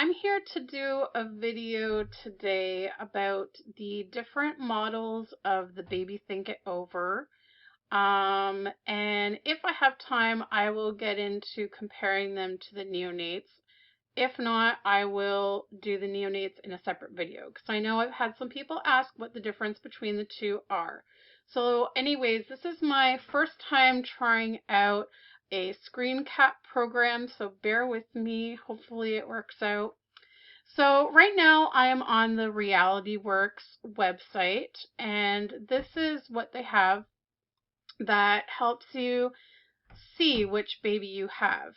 I'm here to do a video today about the different models of the Baby Think It Over. And if I have time, I will get into comparing them to the neonates. If not, I will do the neonates in a separate video because I know I've had some people ask what the difference between the two are. So anyways, this is my first time trying out a screen cap program, so bear with me. Hopefully it works out. So right now I am on the RealityWorks website, and this is what they have that helps you see which baby you have.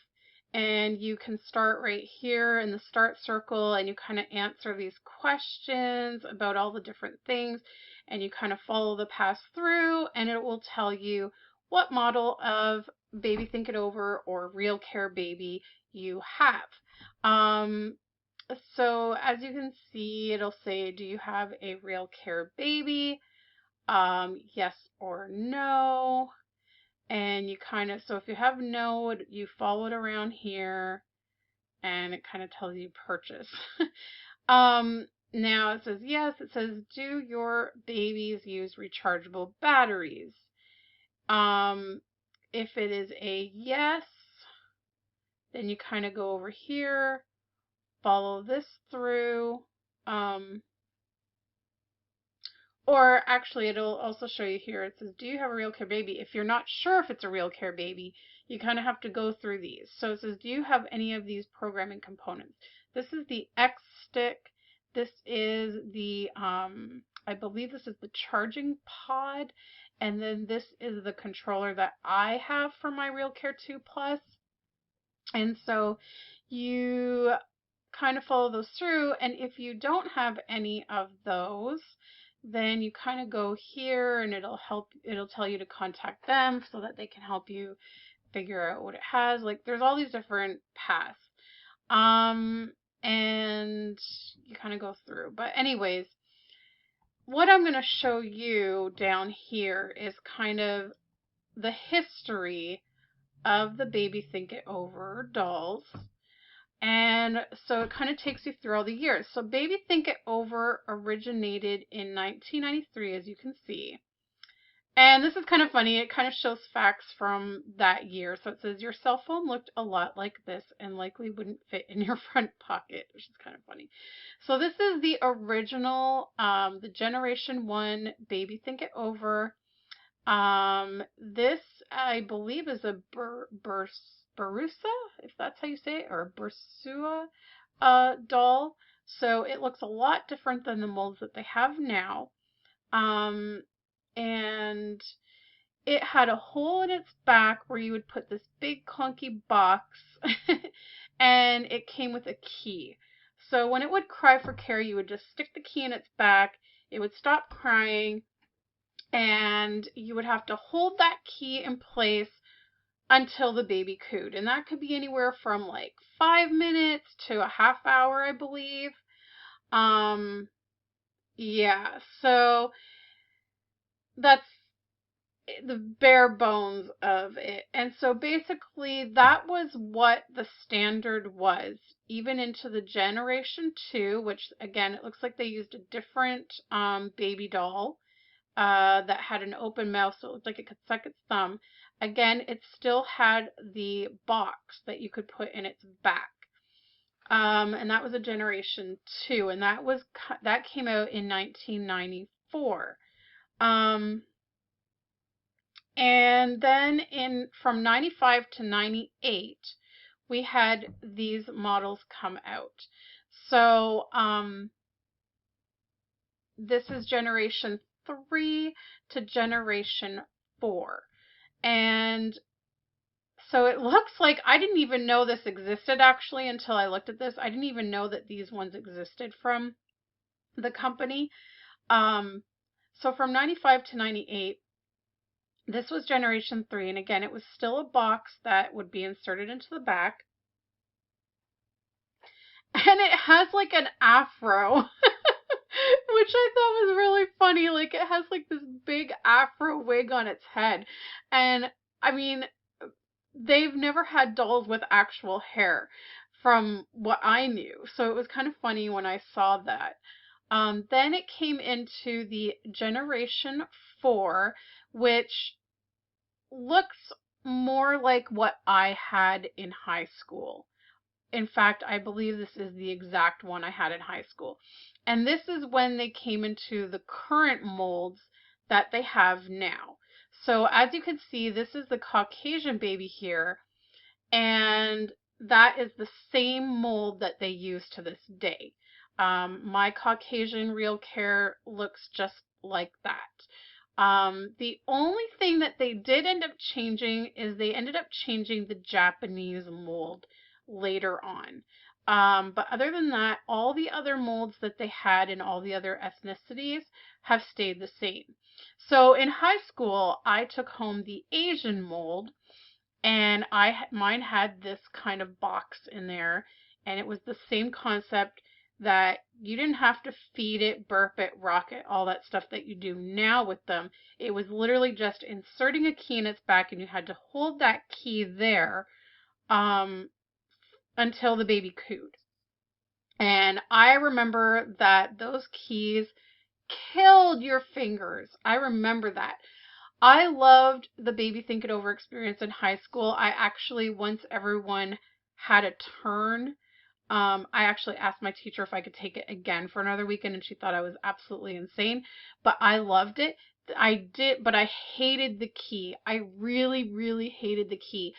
And you can start right here in the start circle and you kind of answer these questions about all the different things, and you kind of follow the path through, and it will tell you what model of Baby Think It Over or Real Care Baby you have. So as you can see, it'll say, do you have a Real Care Baby? Yes or no. And you kind of, so if you have no, you follow it around here and it kind of tells you purchase. Now it says yes, it says, do your babies use rechargeable batteries? If it is a yes, then you kind of go over here, follow this through. Or actually, it'll also show you here. It says, do you have a Real Care Baby? If you're not sure if it's a Real Care Baby, you kind of have to go through these. So it says, do you have any of these programming components? This is the X stick. This is the, I believe this is the charging pod. And then this is the controller that I have for my Real Care 2 Plus. And so you kind of follow those through. And if you don't have any of those, then you kind of go here and it'll tell you to contact them so that they can help you figure out what it has. Like there's all these different paths. And you kind of go through. But anyways, what I'm going to show you down here is kind of the history of the Baby Think It Over dolls. And so it kind of takes you through all the years. So Baby Think It Over originated in 1993, as you can see. And this is kind of funny. It kind of shows facts from that year. So it says, your cell phone looked a lot like this and likely wouldn't fit in your front pocket, which is kind of funny. So this is the original, the Generation 1 Baby Think It Over. This, I believe, is a Barusa, if that's how you say it, or a Bursua doll. So it looks a lot different than the molds that they have now. And it had a hole in its back where you would put this big clunky box and it came with a key. So when it would cry for care, you would just stick the key in its back. It would stop crying. And you would have to hold that key in place until the baby cooed. And that could be anywhere from like 5 minutes to a half hour, I believe. Yeah, so that's the bare bones of it. And so basically that was what the standard was, even into the Generation 2, which again, it looks like they used a different baby doll. That had an open mouth, so it looked like it could suck its thumb. Again, it still had the box that you could put in its back. And that was a Generation 2, and that came out in 1994. And then from 95 to 98, we had these models come out. So this is Generation 3 to Generation 4. And so it looks like, I didn't even know this existed actually until I looked at this. I didn't even know that these ones existed from the company. So from 95 to 98, this was Generation 3. And again, it was still a box that would be inserted into the back. And it has like an afro. Which I thought was really funny. Like, it has like this big afro wig on its head. And I mean, they've never had dolls with actual hair. from what I knew. So it was kind of funny when I saw that. Then it came into the Generation 4, which looks more like what I had in high school. In fact, I believe this is the exact one I had in high school. And this is when they came into the current molds that they have now. So as you can see, this is the Caucasian baby here, and that is the same mold that they use to this day. My Caucasian Real Care looks just like that. The only thing that they did end up changing is they ended up changing the Japanese mold later on. But other than that, all the other molds that they had in all the other ethnicities have stayed the same. So in high school, I took home the Asian mold, and mine had this kind of box in there, and it was the same concept that you didn't have to feed it, burp it, rock it, all that stuff that you do now with them. It was literally just inserting a key in its back, and you had to hold that key there until the baby cooed. And I remember that those keys killed your fingers. I remember that. I loved the Baby Think It Over experience in high school. I actually, once everyone had a turn, I actually asked my teacher if I could take it again for another weekend, and she thought I was absolutely insane. But I loved it. I did, but I hated the key. I really, really hated the key.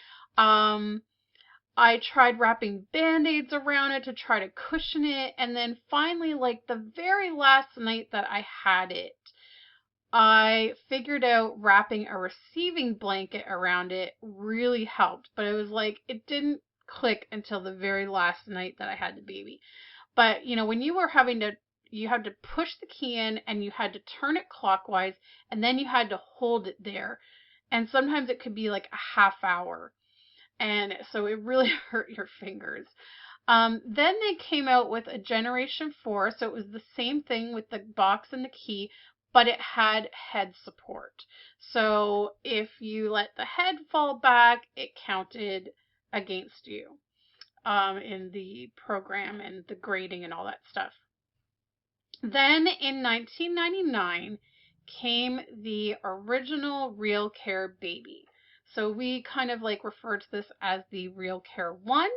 I tried wrapping band-aids around it to try to cushion it, and then finally, like the very last night that I had it, I figured out wrapping a receiving blanket around it really helped, but it was like it didn't click until the very last night that I had the baby. But you know, when you had to push the key in, and you had to turn it clockwise, and then you had to hold it there, and sometimes it could be like a half hour, and so it really hurt your fingers. Then they came out with a Generation 4, so it was the same thing with the box and the key, but it had head support. So if you let the head fall back, it counted against you in the program and the grading and all that stuff. Then in 1999 came the original Real Care Baby. So we kind of like refer to this as the Real Care 1.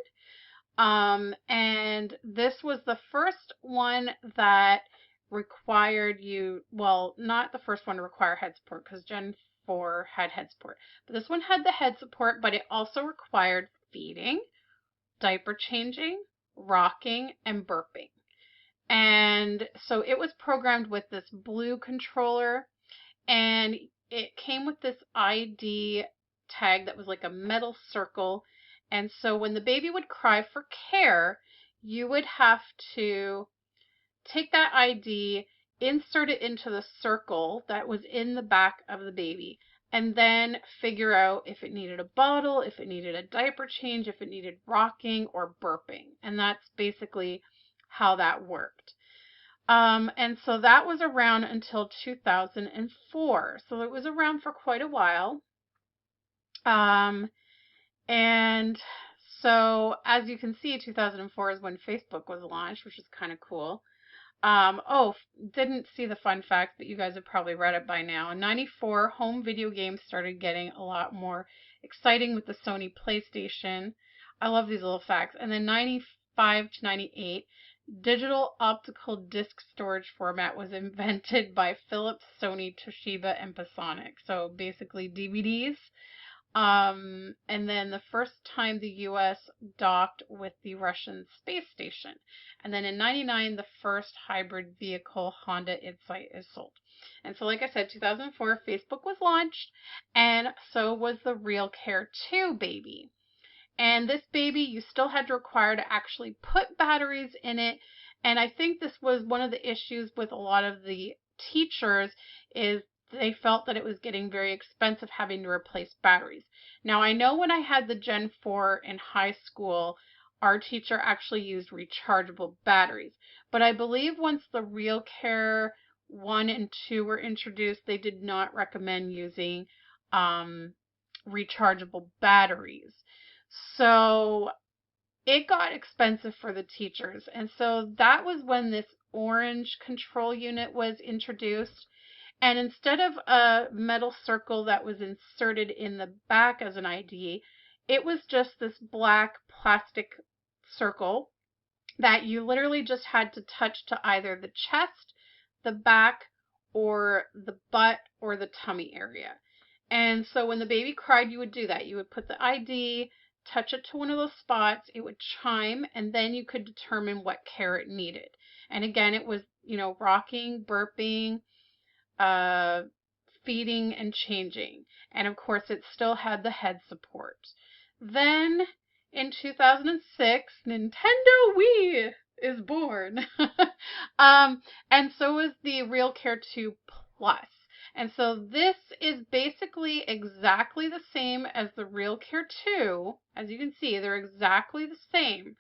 And this was the first one that required you, well, not the first one to require head support, because Gen 4 had head support. But this one had the head support, but it also required feeding, diaper changing, rocking, and burping. And so it was programmed with this blue controller, and it came with this ID tag that was like a metal circle. And so when the baby would cry for care, you would have to take that ID, insert it into the circle that was in the back of the baby, and then figure out if it needed a bottle, if it needed a diaper change, if it needed rocking or burping. And that's basically how that worked. And so that was around until 2004. So it was around for quite a while. And so as you can see, 2004 is when Facebook was launched, which is kind of cool. Didn't see the fun fact, but you guys have probably read it by now. In 94, home video games started getting a lot more exciting with the Sony PlayStation. I love these little facts. And then 95 to 98, digital optical disc storage format was invented by Philips, Sony, Toshiba, and Panasonic. So basically DVDs. And then the first time the U.S. docked with the Russian space station. And then in 99, the first hybrid vehicle, Honda Insight, is sold. And so, like I said, 2004, Facebook was launched, and so was the Real Care 2 baby. And this baby, you still had to require to actually put batteries in it. And I think this was one of the issues with a lot of the teachers, is they felt that it was getting very expensive having to replace batteries. Now, I know when I had the Gen 4 in high school, our teacher actually used rechargeable batteries. But I believe once the Real Care 1 and 2 were introduced, they did not recommend using rechargeable batteries. So it got expensive for the teachers. And so that was when this orange control unit was introduced. And instead of a metal circle that was inserted in the back as an ID, it was just this black plastic circle that you literally just had to touch to either the chest, the back, or the butt or the tummy area. And so when the baby cried, you would do that. You would put the ID, touch it to one of those spots, it would chime, and then you could determine what care it needed. And again, it was, rocking, burping, feeding, and changing. And of course, it still had the head support. Then in 2006, Nintendo Wii is born. And so is the RealCare 2 Plus. And so this is basically exactly the same as the RealCare 2. As you can see, they're exactly the same.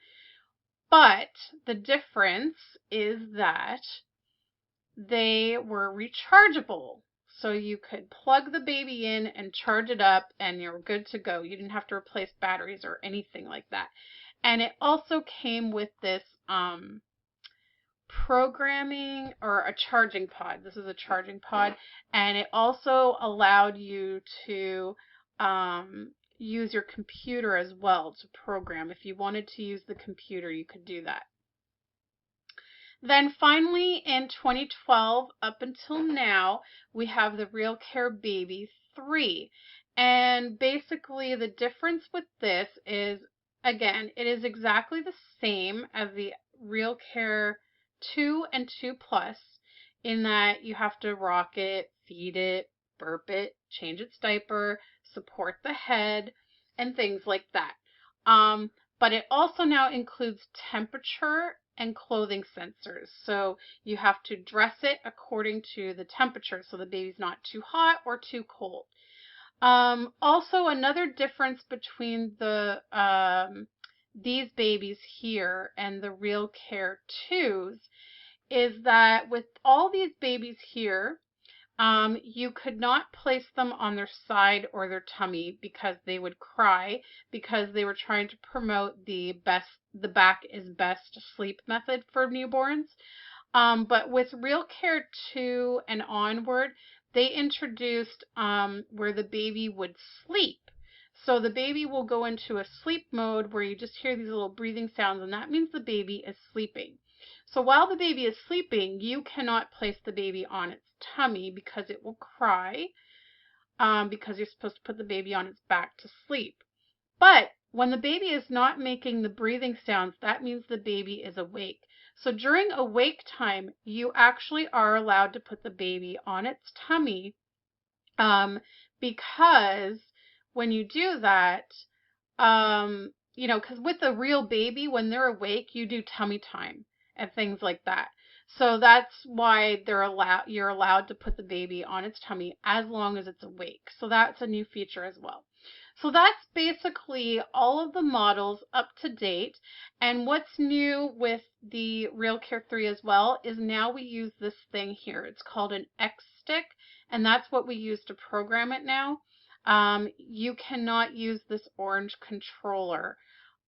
But the difference is that they were rechargeable. So you could plug the baby in and charge it up and you're good to go. You didn't have to replace batteries or anything like that. And it also came with this programming or a charging pod. This is a charging pod. And it also allowed you to use your computer as well to program. If you wanted to use the computer, you could do that. Then finally in 2012 up until now, we have the RealCare Baby 3. And basically the difference with this is, again, it is exactly the same as the RealCare 2 and 2 Plus in that you have to rock it, feed it, burp it, change its diaper, support the head, and things like that. But it also now includes temperature and clothing sensors. So you have to dress it according to the temperature so the baby's not too hot or too cold. Also, another difference between the these babies here and the RealCare 2s is that with all these babies here, you could not place them on their side or their tummy because they would cry, because they were trying to promote the back is best sleep method for newborns. But with RealCare 2 and onward, they introduced where the baby would sleep. So the baby will go into a sleep mode where you just hear these little breathing sounds, and that means the baby is sleeping. So while the baby is sleeping, you cannot place the baby on its tummy because it will cry, because you're supposed to put the baby on its back to sleep. But when the baby is not making the breathing sounds, that means the baby is awake. So during awake time, you actually are allowed to put the baby on its tummy, because when you do that, because with a real baby, when they're awake, you do tummy time and things like that. So that's why you're allowed to put the baby on its tummy as long as it's awake. So that's a new feature as well. So that's basically all of the models up to date. And what's new with the RealCare 3 as well is now we use this thing here. It's called an X stick, and that's what we use to program it now. You cannot use this orange controller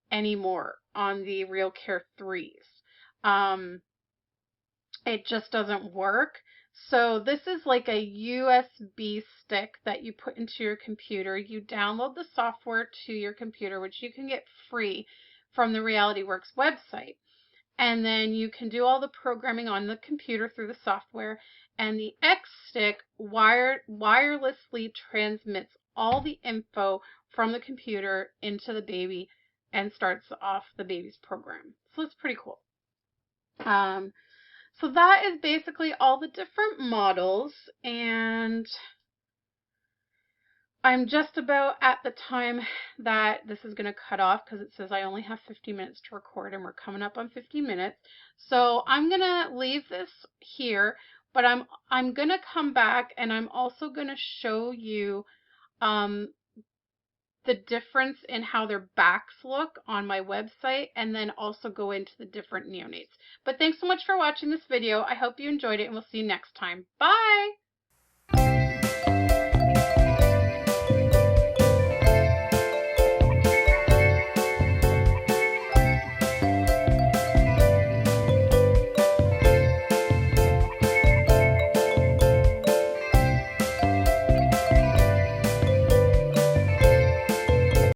anymore on the RealCare 3s. It just doesn't work. So this is like a USB stick that you put into your computer. You download the software to your computer, which you can get free from the RealityWorks website. And then you can do all the programming on the computer through the software. And the X stick wirelessly transmits all the info from the computer into the baby and starts off the baby's program. So it's pretty cool. So that is basically all the different models, and I'm just about at the time that this is going to cut off because it says I only have 50 minutes to record, and we're coming up on 50 minutes. So I'm going to leave this here, but I'm going to come back, and I'm also going to show you the difference in how their backs look on my website, and then also go into the different neonates. But thanks so much for watching this video. I hope you enjoyed it, and we'll see you next time. Bye!